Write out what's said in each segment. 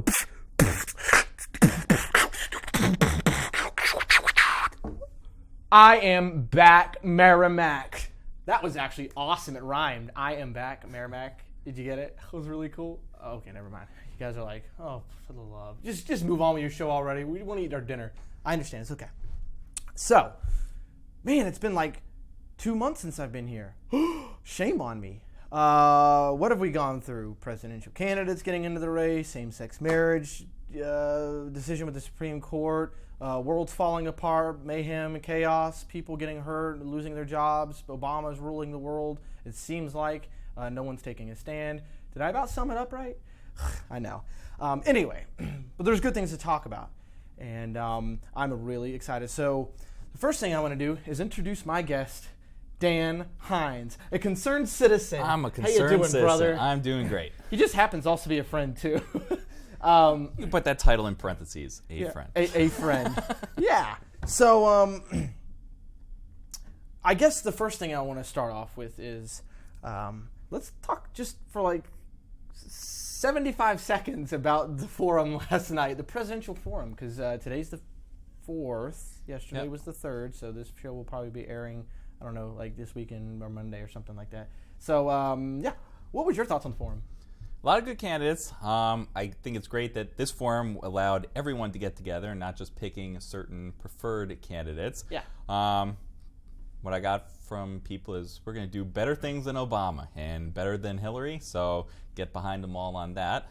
go. I am back, Merrimack. That was actually awesome. It rhymed. I am back, Merrimack. Did you get it? It was really cool. Oh, okay, never mind. You guys are like, oh, for the love. Just move on with your show already. We want to eat our dinner. I understand. It's okay. So, man, it's been like 2 months since I've been here. Shame on me. What have we gone through? Presidential candidates getting into the race, same-sex marriage, decision with the Supreme Court, world's falling apart, mayhem and chaos, people getting hurt, losing their jobs, Obama's ruling the world. It seems like no one's taking a stand. Did I about sum it up right? I know. Anyway, but there's good things to talk about, and I'm really excited. So the first thing I want to do is introduce my guest, Dan Hynes, a concerned citizen. I'm a concerned How you doing, citizen. Brother? I'm doing great. He just happens also to be a friend, too. You put that title in parentheses, friend. A friend. Yeah. So I guess the first thing I want to start off with is let's talk just for like 75 seconds about the forum last night, the presidential forum, because today's the 4th. Yesterday was the 3rd, so this show will probably be airing, I don't know, like this weekend or Monday or something like that. So, what was your thoughts on the forum? A lot of good candidates. I think it's great that this forum allowed everyone to get together and not just picking certain preferred candidates. Yeah. What I got from people is we're going to do better things than Obama and better than Hillary, so get behind them all on that.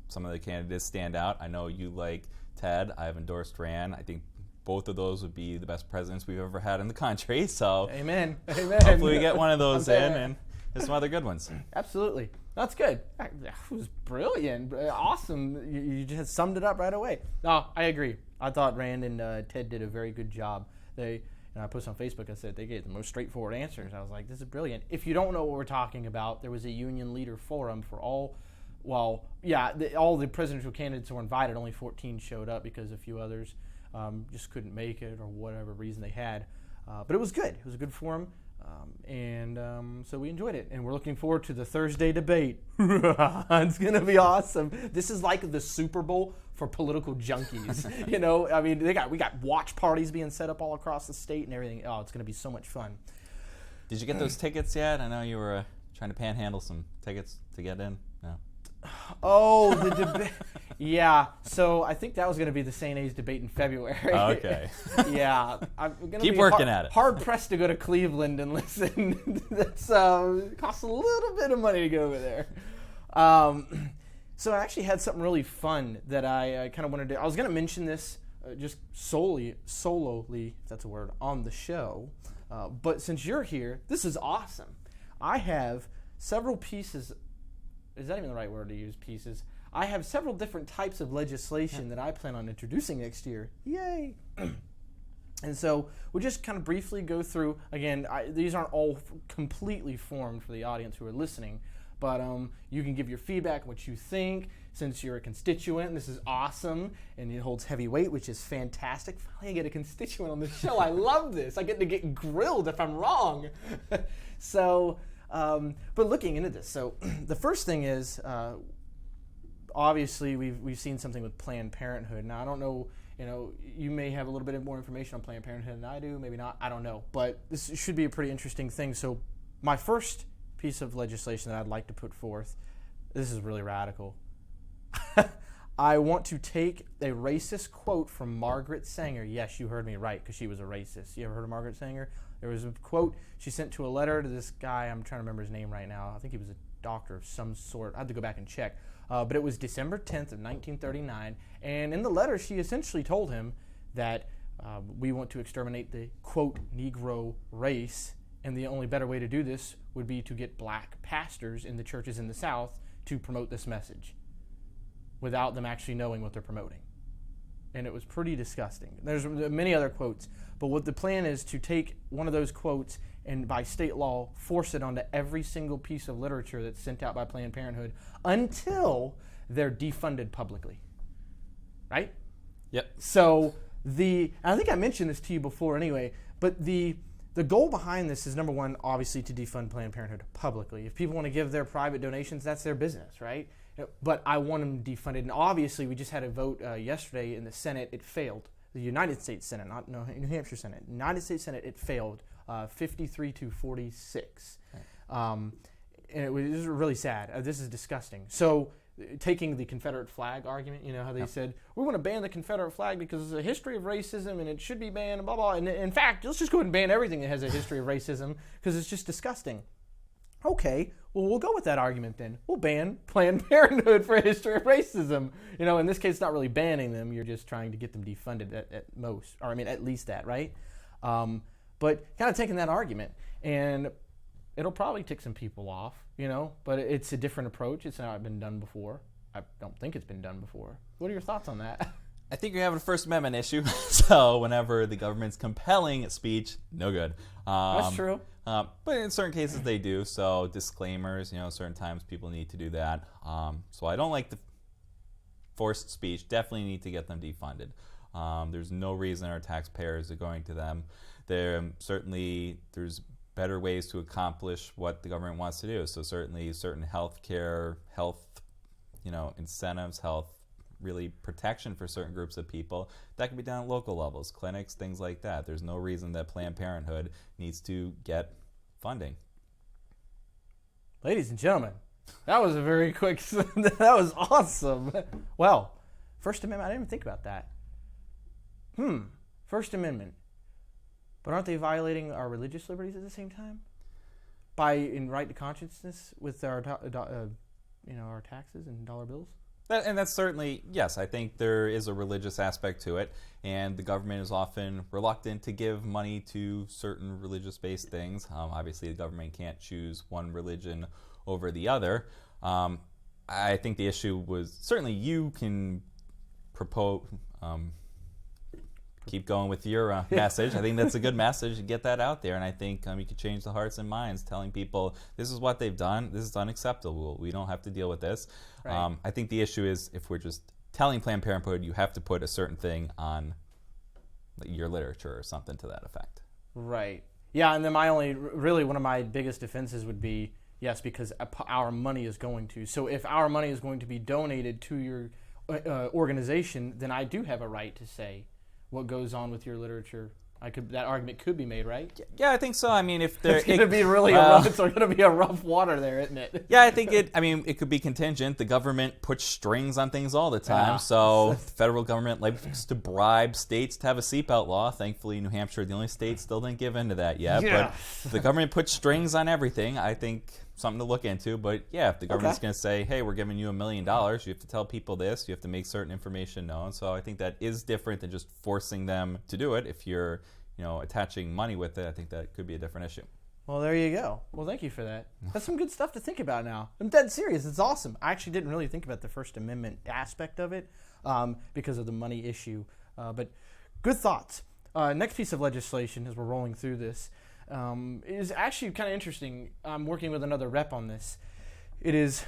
Some of the candidates stand out. I know you like Ted. I've endorsed Rand. I think both of those would be the best presidents we've ever had in the country. So Amen. Amen. hopefully we get one of those in, and there's some other good ones. Absolutely. That's good. That was brilliant. Awesome. You just summed it up right away. No, I agree. I thought Rand and Ted did a very good job. I posted on Facebook, I said they gave the most straightforward answers. I was like, this is brilliant. If you don't know what we're talking about, there was a union leader forum for all the presidential candidates were invited. Only 14 showed up because a few others just couldn't make it or whatever reason they had. But it was good. It was a good forum. So we enjoyed it, and we're looking forward to the Thursday debate. It's going to be awesome. This is like the Super Bowl for political junkies. I mean, we got watch parties being set up all across the state and everything. Oh, it's going to be so much fun. Did you get those tickets yet? I know you were trying to panhandle some tickets to get in. No. Oh, the debate. Yeah, so I think that was going to be the St. A's debate in February. Okay. Yeah. I'm gonna Keep be working at it. Hard-pressed to go to Cleveland and listen. That's costs a little bit of money to go over there. So I actually had something really fun that I kind of wanted to... I was going to mention this just solely, if that's a word, on the show. But since you're here, this is awesome. I have several pieces... Is that even the right word to use, pieces? I have several different types of legislation that I plan on introducing next year. Yay! And so we'll just kind of briefly go through. Again, these aren't all completely formed for the audience who are listening, but you can give your feedback, what you think, since you're a constituent. And this is awesome, and it holds heavy weight, which is fantastic. Finally, I get a constituent on the show. I love this. I get to get grilled if I'm wrong. So... but looking into this, so the first thing is, obviously we've seen something with Planned Parenthood. Now I don't know, you may have a little bit more information on Planned Parenthood than I do, maybe not, I don't know. But this should be a pretty interesting thing. So my first piece of legislation that I'd like to put forth, this is really radical. I want to take a racist quote from Margaret Sanger. Yes, you heard me right, because she was a racist. You ever heard of Margaret Sanger? There was a quote she sent to a letter to this guy. I'm trying to remember his name right now. I think he was a doctor of some sort. I have to go back and check. But it was December 10th of 1939. And in the letter, she essentially told him that we want to exterminate the, quote, Negro race. And the only better way to do this would be to get black pastors in the churches in the South to promote this message without them actually knowing what they're promoting. And it was pretty disgusting. There's many other quotes, but what the plan is to take one of those quotes and by state law force it onto every single piece of literature that's sent out by Planned Parenthood until they're defunded publicly. Right? Yep. So I think I mentioned this to you before anyway, but the goal behind this is, number one, obviously to defund Planned Parenthood publicly. If people want to give their private donations, that's their business, right? but I want them defunded. And obviously, we just had a vote yesterday in the Senate. It failed. The United States Senate, not New Hampshire Senate. United States Senate, it failed 53 to 46. And it was really sad. This is disgusting. So taking the Confederate flag argument, you know how they said, we want to ban the Confederate flag because there's a history of racism and it should be banned, and blah, blah. And in fact, let's just go ahead and ban everything that has a history of racism because it's just disgusting. Okay, well, we'll go with that argument then. We'll ban Planned Parenthood for a history of racism. You know, in this case, it's not really banning them. You're just trying to get them defunded at most, or I mean, at least that, right? But kind of taking that argument, and it'll probably tick some people off, you know, but it's a different approach. It's not been done before. I don't think it's been done before. What are your thoughts on that? I think you're having a First Amendment issue. So whenever the government's compelling speech, no good. That's true. But in certain cases they do. So disclaimers, you know, certain times people need to do that. So I don't like the forced speech. Definitely need to get them defunded. There's no reason our taxpayers are going to them. There's better ways to accomplish what the government wants to do. So certainly certain health incentives, really protection for certain groups of people, that can be done at local levels, clinics, things like that. There's no reason that Planned Parenthood needs to get funding. Ladies and gentlemen, that was a very quick, that was awesome. Well, First Amendment, I didn't even think about that. First Amendment. But aren't they violating our religious liberties at the same time? In right to consciousness with our taxes and dollar bills? And that's certainly, yes, I think there is a religious aspect to it, and the government is often reluctant to give money to certain religious-based things. Obviously, the government can't choose one religion over the other. I think the issue was, certainly you can propose, keep going with your message. I think that's a good message to get that out there, and I think you could change the hearts and minds telling people this is what they've done, this is unacceptable, we don't have to deal with this. Right. I think the issue is if we're just telling Planned Parenthood you have to put a certain thing on your literature or something to that effect. Right. Yeah, and then one of my biggest defenses would be, yes, because our money is going to. So if our money is going to be donated to your organization, then I do have a right to say what goes on with your literature. That argument could be made, right? Yeah, I think so. I mean, if there, it's going to be really a rough water there, isn't it? Yeah, I think it could be contingent. The government puts strings on things all the time. So the federal government likes to bribe states to have a seatbelt law. Thankfully, New Hampshire, the only state, still didn't give in to that yet. Yeah. But the government puts strings on everything. I think something to look into. But yeah, if the government's going to say, hey, we're giving you $1 million, you have to tell people this, you have to make certain information known. So I think that is different than just forcing them to do it. If you're attaching money with it, I think that could be a different issue. Well, there you go. Well, thank you for that. That's some good stuff to think about now. I'm dead serious. It's awesome. I actually didn't really think about the First Amendment aspect of it because of the money issue. But good thoughts. Next piece of legislation as we're rolling through this is actually kind of interesting. I'm working with another rep on this. It is,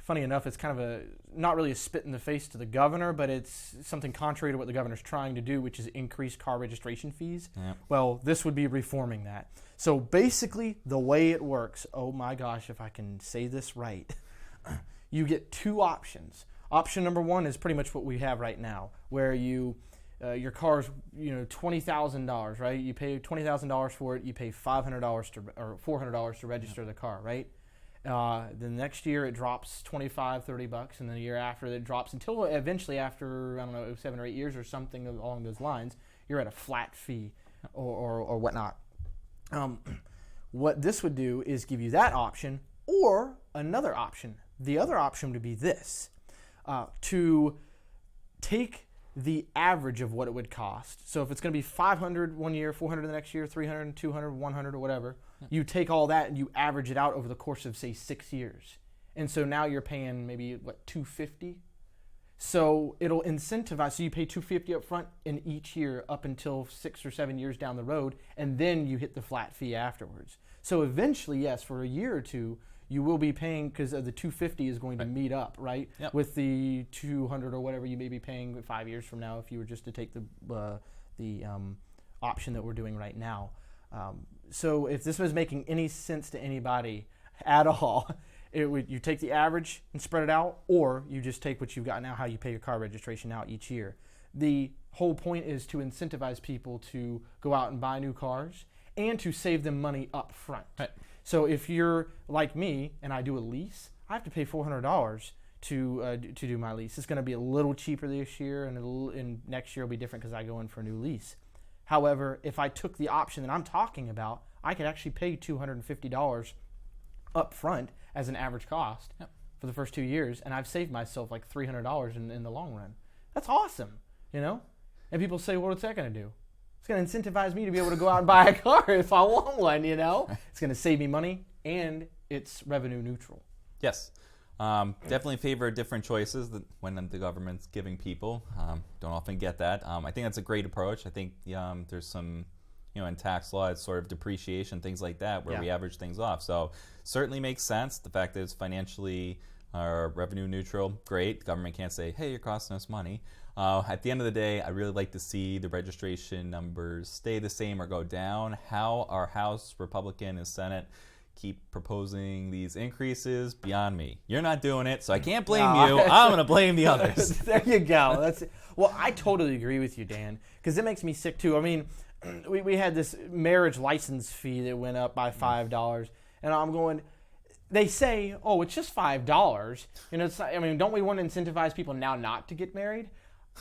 funny enough, it's kind of not really a spit in the face to the governor, but it's something contrary to what the governor's trying to do, which is increase car registration fees. Yep. Well, this would be reforming that. So basically, the way it works, oh my gosh, if I can say this right, you get two options. Option number one is pretty much what we have right now, where your car's $20,000, right? You pay $20,000 for it. You pay $500 or $400 to register the car, right? The next year it drops $25, $30, and then the year after it drops until eventually after, 7 or 8 years or something along those lines, you're at a flat fee or whatnot. What this would do is give you that option or another option. The other option would be this, to take the average of what it would cost. So if it's going to be $500 one year, $400 the next year, $300, $200, $100, or whatever, you take all that and you average it out over the course of, say, 6 years. And so now you're paying maybe, $250? So it'll incentivize. So you pay $250 up front in each year up until 6 or 7 years down the road, and then you hit the flat fee afterwards. So eventually, yes, for a year or two, you will be paying, because the $250 is going to meet up, right? Yep. With the $200 or whatever you may be paying 5 years from now if you were just to take the option that we're doing right now. So if this was making any sense to anybody at all, You take the average and spread it out, or you just take what you've got now, how you pay your car registration out each year. The whole point is to incentivize people to go out and buy new cars and to save them money up front. Right. So if you're like me and I do a lease, I have to pay $400 to do my lease. It's going to be a little cheaper this year, and next year will be different because I go in for a new lease. However, if I took the option that I'm talking about, I could actually pay $250 up front as an average cost for the first 2 years, and I've saved myself like $300 in the long run. That's awesome, you know? And people say, well, what's that going to do? It's going to incentivize me to be able to go out and buy a car if I want one, you know? It's going to save me money, and it's revenue neutral. Yes. Definitely favor different choices when the government's giving people. Don't often get that. I think that's a great approach. I think there's some, in tax law, it's sort of depreciation, things like that, where we average things off. So certainly makes sense. The fact that it's financially revenue neutral, great. The government can't say, hey, you're costing us money. At the end of the day, I really like to see the registration numbers stay the same or go down. How our House, Republican, and Senate keep proposing these increases, beyond me. You're not doing it, so I can't blame you. I'm going to blame the others. There you go. Well, I totally agree with you, Dan, because it makes me sick too. I mean, we had this marriage license fee that went up by $5, and I'm going, they say, oh, it's just $5. Don't we want to incentivize people now not to get married?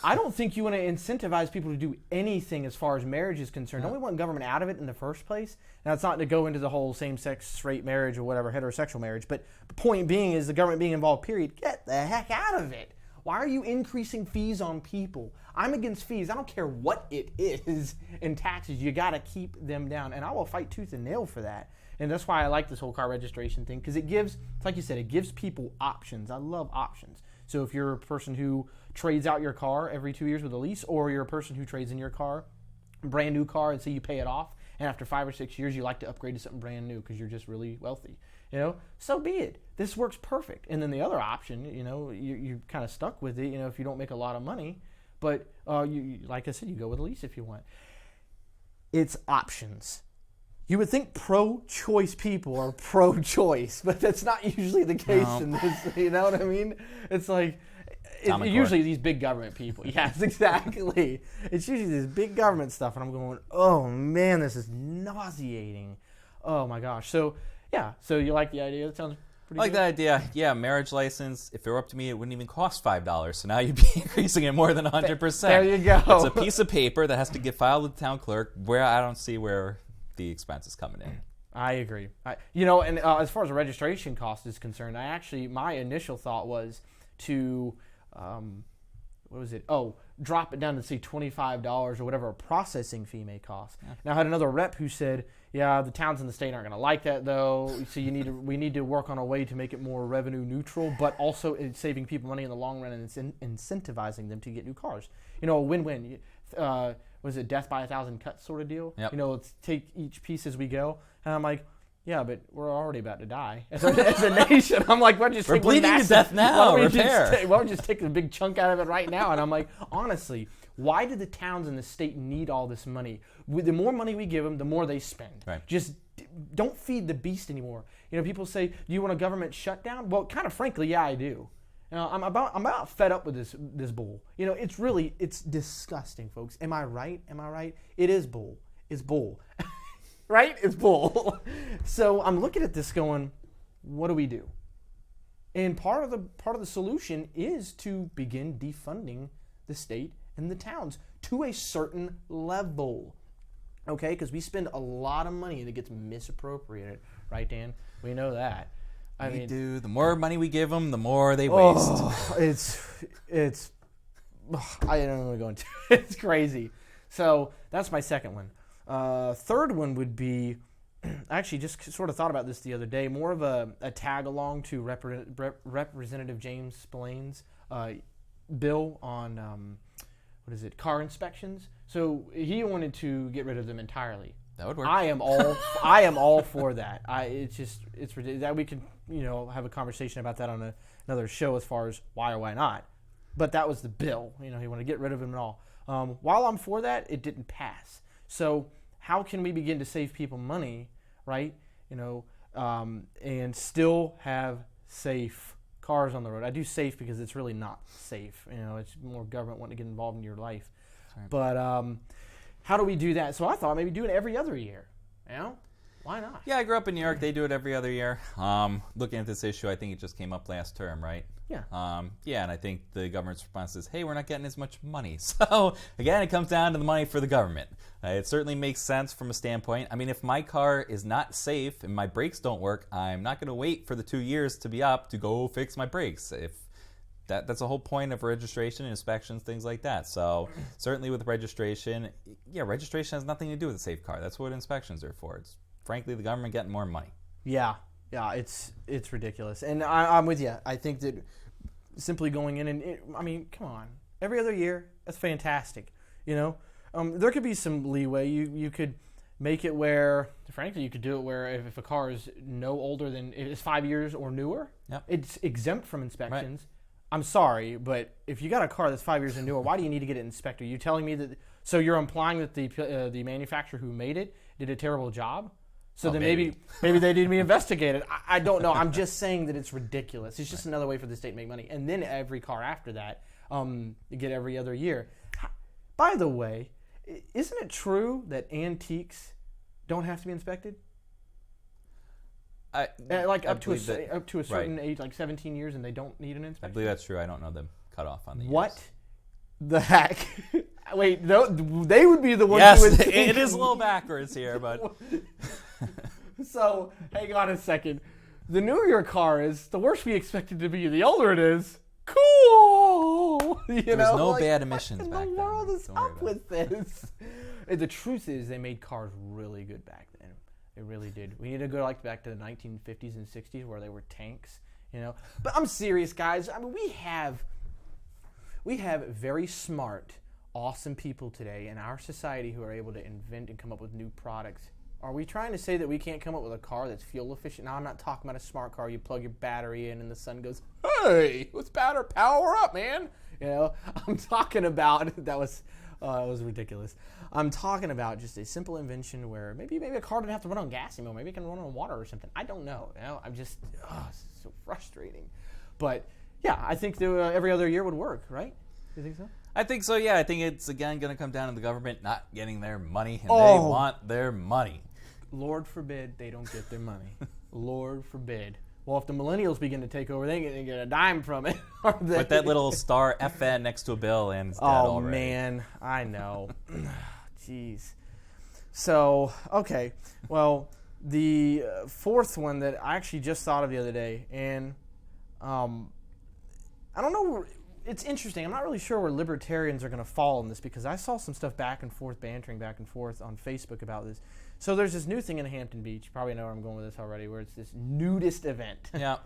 I don't think you want to incentivize people to do anything as far as marriage is concerned. Don't we want government out of it in the first place? Now, it's not to go into the whole same-sex, straight marriage or whatever, heterosexual marriage, but the point being is the government being involved, period. Get the heck out of it. Why are you increasing fees on people? I'm against fees. I don't care what it is in taxes. You got to keep them down, and I will fight tooth and nail for that. And that's why I like this whole car registration thing, because it gives, like you said, it gives people options. I love options. So if you're a person who trades out your car every 2 years with a lease, or you're a person who trades in your car, brand new car, and say you pay it off, and after 5 or 6 years you like to upgrade to something brand new because you're just really wealthy, so be it. This works perfect. And then the other option, you're kind of stuck with it, if you don't make a lot of money, but you, like I said, you go with a lease if you want. It's options. You would think pro-choice people are pro-choice, but that's not usually the case in this, you know what I mean? It's like, usually these big government people. Yes, exactly. It's usually this big government stuff, and I'm going, oh man, this is nauseating. Oh my gosh. So you like the idea? That sounds pretty good. I like that idea. Yeah, marriage license, if it were up to me, it wouldn't even cost $5. So now you'd be increasing it more than 100%. There you go. It's a piece of paper that has to get filed with the town clerk, where I don't see where the expense is coming in. I agree. And as far as the registration cost is concerned, my initial thought was to, drop it down to say $25 or whatever a processing fee may cost. Yeah. Now I had another rep who said, the towns in the state aren't going to like that though. So we need to work on a way to make it more revenue neutral, but also it's saving people money in the long run and it's incentivizing them to get new cars. A win-win. Was it death by 1,000 cuts sort of deal? Yep. Let's take each piece as we go. And I'm like, yeah, but we're already about to die as a nation. I'm like, we're bleeding to death now. Why don't we just take a big chunk out of it right now? And I'm like, honestly, why do the towns in the state need all this money? The more money we give them, the more they spend. Right. Just don't feed the beast anymore. People say, do you want a government shutdown? Well, kind of frankly, yeah, I do. I'm about fed up with this bull. It's disgusting, folks. Am I right? It is bull. It's bull. Right? It's bull. So I'm looking at this going, what do we do? And part of the solution is to begin defunding the state and the towns to a certain level. Okay? Because we spend a lot of money that gets misappropriated. Right, Dan? We know that. We do. The more money we give them, the more they waste. It's. I don't want to go into it. It's crazy. So that's my second one. Third one would be, I actually just sort of thought about this the other day, more of a tag along to Representative James Spillane's bill on, car inspections. So he wanted to get rid of them entirely. That would work. I am all for that. It's ridiculous. That we can have a conversation about that on another show as far as why or why not. But that was the bill. He wanted to get rid of them and all. While I'm for that, it didn't pass. So how can we begin to save people money, right? And still have safe cars on the road. I do safe because it's really not safe. It's more government wanting to get involved in your life. Right. But how do we do that? So I thought maybe do it every other year. Why not? Yeah, I grew up in New York. They do it every other year. Looking at this issue, I think it just came up last term, right? Yeah. And I think the government's response is, hey, we're not getting as much money. So, again, it comes down to the money for the government. It certainly makes sense from a standpoint. I mean, if my car is not safe and my brakes don't work, I'm not going to wait for the 2 years to be up to go fix my brakes. If that's the whole point of registration, inspections, things like that. So, certainly with registration, registration has nothing to do with a safe car. That's what inspections are for. It's frankly the government getting more money. Yeah, it's ridiculous, and I'm with you. I think that simply going in come on, every other year, that's fantastic. There could be some leeway. You could make it where, frankly, you could do it where if a car is no older than it's 5 years or newer, it's exempt from inspections. Right. I'm sorry, but if you got a car that's 5 years and newer, why do you need to get it inspected? Are you telling me that? So you're implying that the manufacturer who made it did a terrible job? So then maybe they need to be investigated. I don't know. I'm just saying that it's ridiculous. It's just another way for the state to make money. And then every car after that, you get every other year. By the way, isn't it true that antiques don't have to be inspected? Up to a certain age, like 17 years, and they don't need an inspection? I believe that's true. I don't know the cutoff on the years. What the heck? Wait, no, they would be the ones who would think. It is a little backwards here, but... So, hang on a second. The newer your car is, the worse we expect it to be. The older it is, cool! There's no bad emissions back then. What in the world is up with this? The truth is, they made cars really good back then. They really did. We need to go back to the 1950s and 60s where they were tanks, But I'm serious, guys. I mean, we have very smart, awesome people today in our society who are able to invent and come up with new products. Are we trying to say that we can't come up with a car that's fuel efficient? Now, I'm not talking about a smart car. You plug your battery in and the sun goes, hey, let's power up, man. I'm talking about, that was ridiculous. I'm talking about just a simple invention where maybe a car doesn't have to run on gas anymore. Maybe it can run on water or something. I don't know. I'm just, it's so frustrating. But, yeah, I think every other year would work, right? Do you think so? I think so, yeah. I think it's, again, going to come down to the government not getting their money, and they want their money. Lord forbid they don't get their money. Lord forbid. Well, if the millennials begin to take over, they ain't get a dime from it, are they? Put that little star FN next to a bill, and it's dead already. Oh, man. I know. Jeez. So, okay. Well, the fourth one that I actually just thought of the other day, and I don't know. It's interesting. I'm not really sure where libertarians are going to fall in this because I saw some stuff bantering back and forth on Facebook about this. So there's this new thing in Hampton Beach. You probably know where I'm going with this already, where it's this nudist event. Yeah.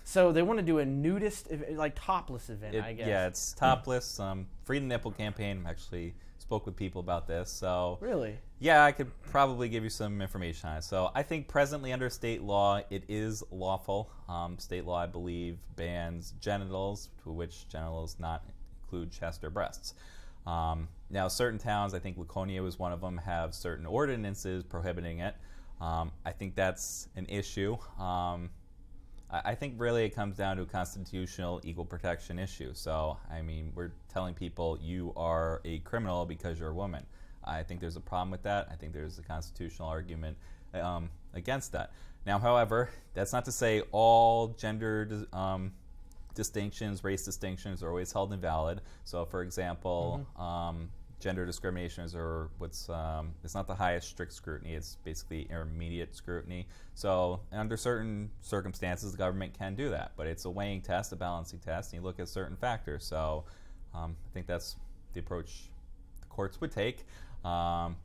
So they want to do a nudist, topless event, I guess. Yeah, it's topless. Free the Nipple campaign actually spoke with people about this. So really? Yeah, I could probably give you some information on it. So I think presently under state law, it is lawful. State law, I believe, bans genitals, to which genitals not include chest or breasts. Now, certain towns, I think Laconia was one of them, have certain ordinances prohibiting it. I think that's an issue. I think really it comes down to a constitutional equal protection issue. So, I mean, we're telling people you are a criminal because you're a woman. I think there's a problem with that. I think there's a constitutional argument against that. Now, however, that's not to say all gender distinctions, race distinctions are always held invalid. So, for example, gender discrimination is it's not the highest strict scrutiny. It's basically intermediate scrutiny. So, under certain circumstances, the government can do that. But it's a weighing test, a balancing test, and you look at certain factors. So, I think that's the approach the courts would take. But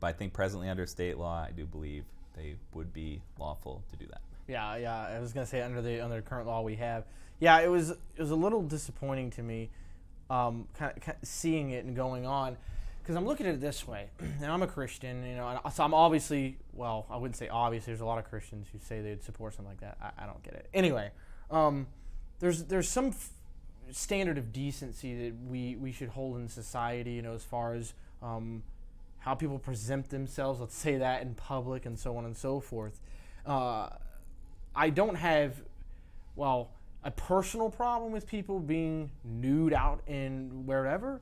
I think presently under state law, I do believe they would be lawful to do that. Yeah. I was going to say under the current law we have. Yeah, it was a little disappointing to me, kind of seeing it and going on, because I'm looking at it this way. And I'm a Christian, so I'm obviously, well, I wouldn't say obviously. There's a lot of Christians who say they'd support something like that. I don't get it. Anyway, there's some standard of decency that we should hold in society, as far as how people present themselves. Let's say that in public and so on and so forth. I don't have, well. a personal problem with people being nude out in wherever,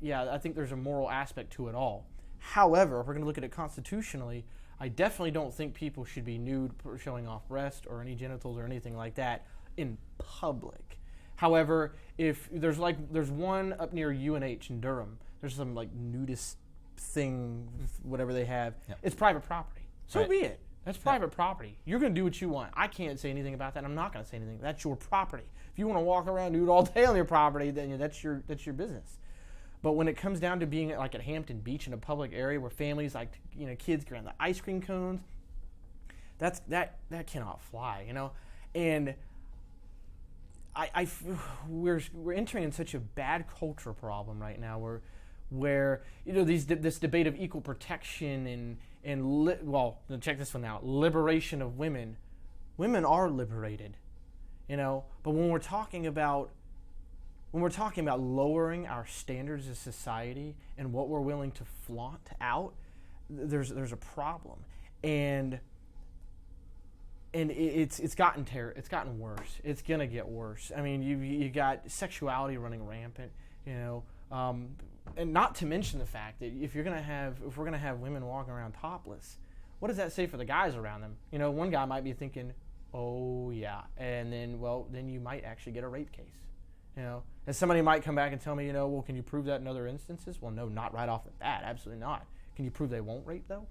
yeah, I think there's a moral aspect to it all. However, if we're going to look at it constitutionally, I definitely don't think people should be nude, showing off breast or any genitals or anything like that in public. However, if there's one up near UNH in Durham, there's some like nudist thing, whatever they have. Yep. It's private property. So be it. That's private property. You're going to do what you want. I can't say anything about that. I'm not going to say anything. That's your property. If you want to walk around nude all day on your property, then that's your business. But when it comes down to being like at Hampton Beach in a public area where families kids get around the ice cream cones, that cannot fly, And we're entering in such a bad culture problem right now where this debate of equal protection check this one out, liberation of women. Women are liberated, but when we're talking about lowering our standards as society and what we're willing to flaunt out, there's a problem, and it's gotten worse. It's gonna get worse. I mean, you got sexuality running rampant, and not to mention the fact that if we're gonna have women walking around topless, what does that say for the guys around them? One guy might be thinking, oh yeah, and then you might actually get a rape case. And somebody might come back and tell me, well, can you prove that in other instances? Well, no, not right off the bat. Absolutely not. Can you prove they won't rape, though?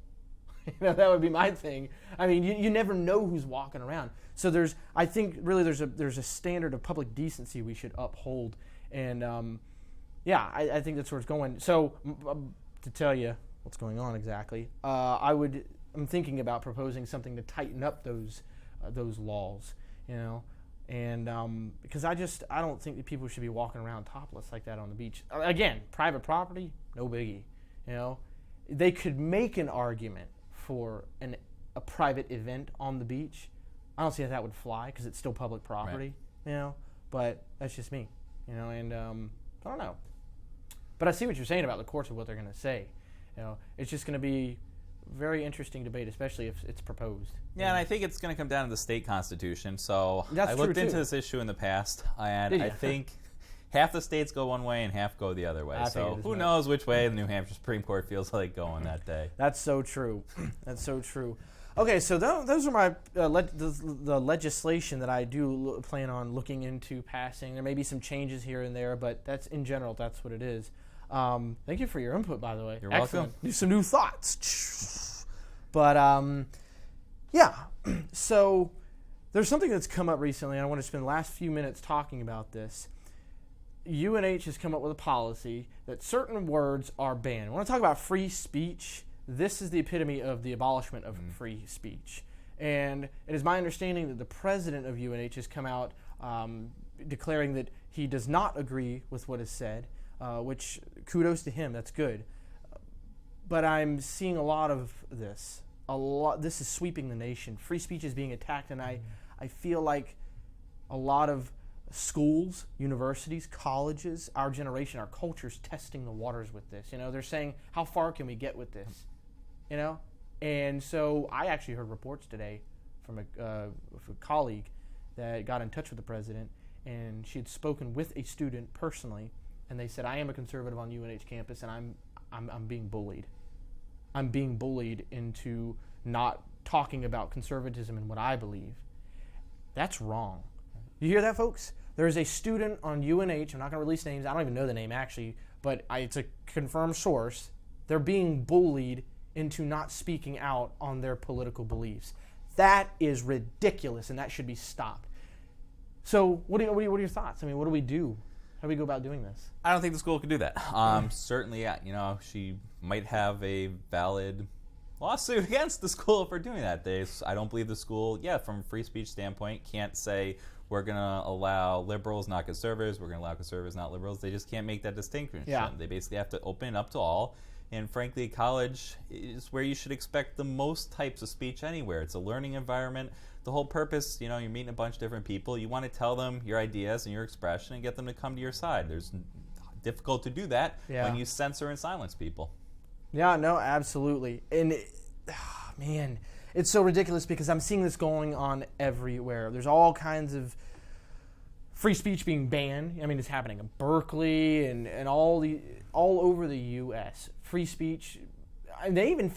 That would be my thing. I mean, you never know who's walking around. So I think really there's a standard of public decency we should uphold. And, I think that's where it's going. So to tell you what's going on exactly, I'm thinking about proposing something to tighten up those laws, And because I don't think that people should be walking around topless like that on the beach. Again, private property, no biggie. They could make an argument for a private event on the beach. I don't see how that would fly because it's still public property. Right. But that's just me. And I don't know. But I see what you're saying about the courts and what they're going to say. It's just going to be very interesting debate, especially if it's proposed. Yeah, and I think it's going to come down to the state constitution. So I looked into this issue in the past, and I think half the states go one way and half go the other way. So who knows which way the New Hampshire Supreme Court feels like going that day. That's so true. That's so true. Okay, so those are my the legislation that I do plan on looking into passing. There may be some changes here and there, but in general, that's what it is. Thank you for your input, by the way. You're welcome. Some new thoughts. But, so there's something that's come up recently, and I want to spend the last few minutes talking about this. UNH has come up with a policy that certain words are banned. I want to talk about free speech. This is the epitome of the abolishment of free speech. And it is my understanding that the president of UNH has come out declaring that he does not agree with what is said. Which kudos to him, that's good. But I'm seeing a lot of this. This is sweeping the nation. Free speech is being attacked, and I feel like a lot of schools, universities, colleges, our generation, our culture's testing the waters with this. They're saying, how far can we get with this? And so I actually heard reports today from a colleague that got in touch with the president, and she had spoken with a student personally. And they said, I am a conservative on UNH campus, and I'm being bullied. I'm being bullied into not talking about conservatism and what I believe. That's wrong. You hear that, folks? There is a student on UNH. I'm not going to release names. I don't even know the name, actually, but it's a confirmed source. They're being bullied into not speaking out on their political beliefs. That is ridiculous, and that should be stopped. So what are your thoughts? I mean, what do we do? How do we go about doing this? I don't think the school could do that. Certainly, she might have a valid lawsuit against the school for doing that. I don't believe the school, from a free speech standpoint, can't say we're going to allow liberals, not conservatives, we're going to allow conservatives, not liberals. They just can't make that distinction. Yeah. They basically have to open it up to all. And frankly, college is where you should expect the most types of speech anywhere. It's a learning environment. The whole purpose, you're meeting a bunch of different people. You want to tell them your ideas and your expression and get them to come to your side. It's difficult to do that when you censor and silence people. Yeah, no, absolutely. And, man, it's so ridiculous because I'm seeing this going on everywhere. There's all kinds of free speech being banned. I mean, it's happening in Berkeley and all over the U.S. Free speech. And they even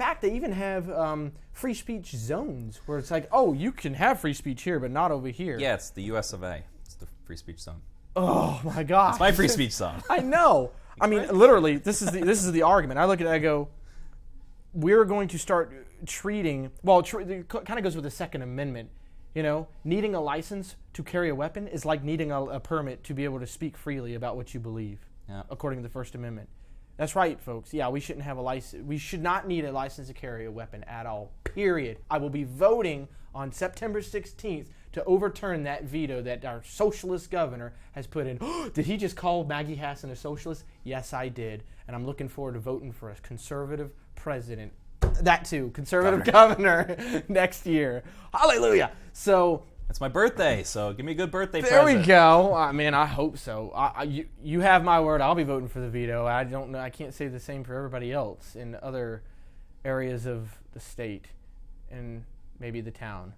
have free speech zones where it's like, oh, you can have free speech here, but not over here. Yeah, it's the U.S. of A. It's the free speech zone. Oh my God! It's my free speech zone. I know. I mean, literally, this is the argument. I look at it, I go, we're going to start treating. Well, it kind of goes with the Second Amendment. You know, needing a license to carry a weapon is like needing a permit to be able to speak freely about what you believe, according to the First Amendment. That's right, folks. Yeah, we shouldn't have a license. We should not need a license to carry a weapon at all, period. I will be voting on September 16th to overturn that veto that our socialist governor has put in. Did he just call Maggie Hassan a socialist? Yes, I did. And I'm looking forward to voting for a conservative president. That too, conservative governor next year. Hallelujah. So it's my birthday, so give me a good birthday there present. we go. Man, I hope so. You have my word. I'll be voting for the veto. I don't know. I can't say the same for everybody else in other areas of the state and maybe the town.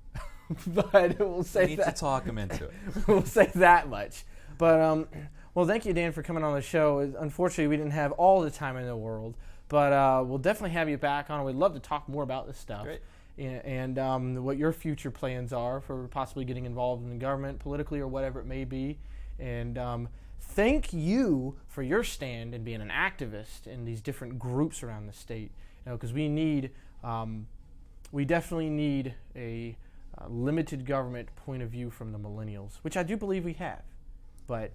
But we'll say we need to talk him into it. We'll say that much. But well, thank you, Dan, for coming on the show. Unfortunately, we didn't have all the time in the world, but we'll definitely have you back on. We'd love to talk more about this stuff. Great. And what your future plans are for possibly getting involved in the government, politically or whatever it may be. And thank you for your stand and being an activist in these different groups around the state. Because we definitely need a limited government point of view from the millennials, which I do believe we have. But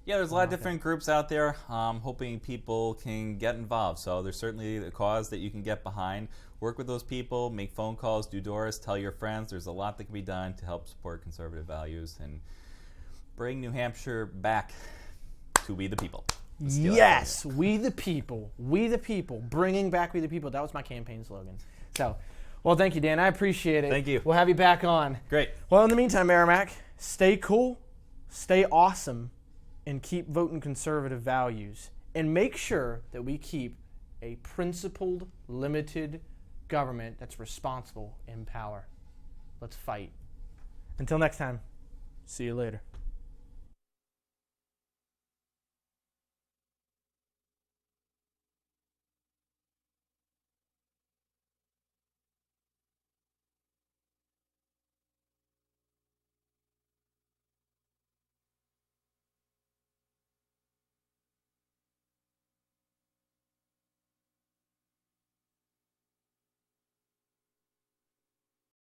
yeah, there's a lot of different groups out there. Hoping people can get involved. So there's certainly a cause that you can get behind. Work with those people, make phone calls, do doors, tell your friends. There's a lot that can be done to help support conservative values and bring New Hampshire back to we the people. Yes, we the people. We the people. Bringing back we the people. That was my campaign slogan. So, well, thank you, Dan. I appreciate it. Thank you. We'll have you back on. Great. Well, in the meantime, Merrimack, stay cool, stay awesome, and keep voting conservative values. And make sure that we keep a principled, limited government that's responsible in power. Let's fight. Until next time, see you later.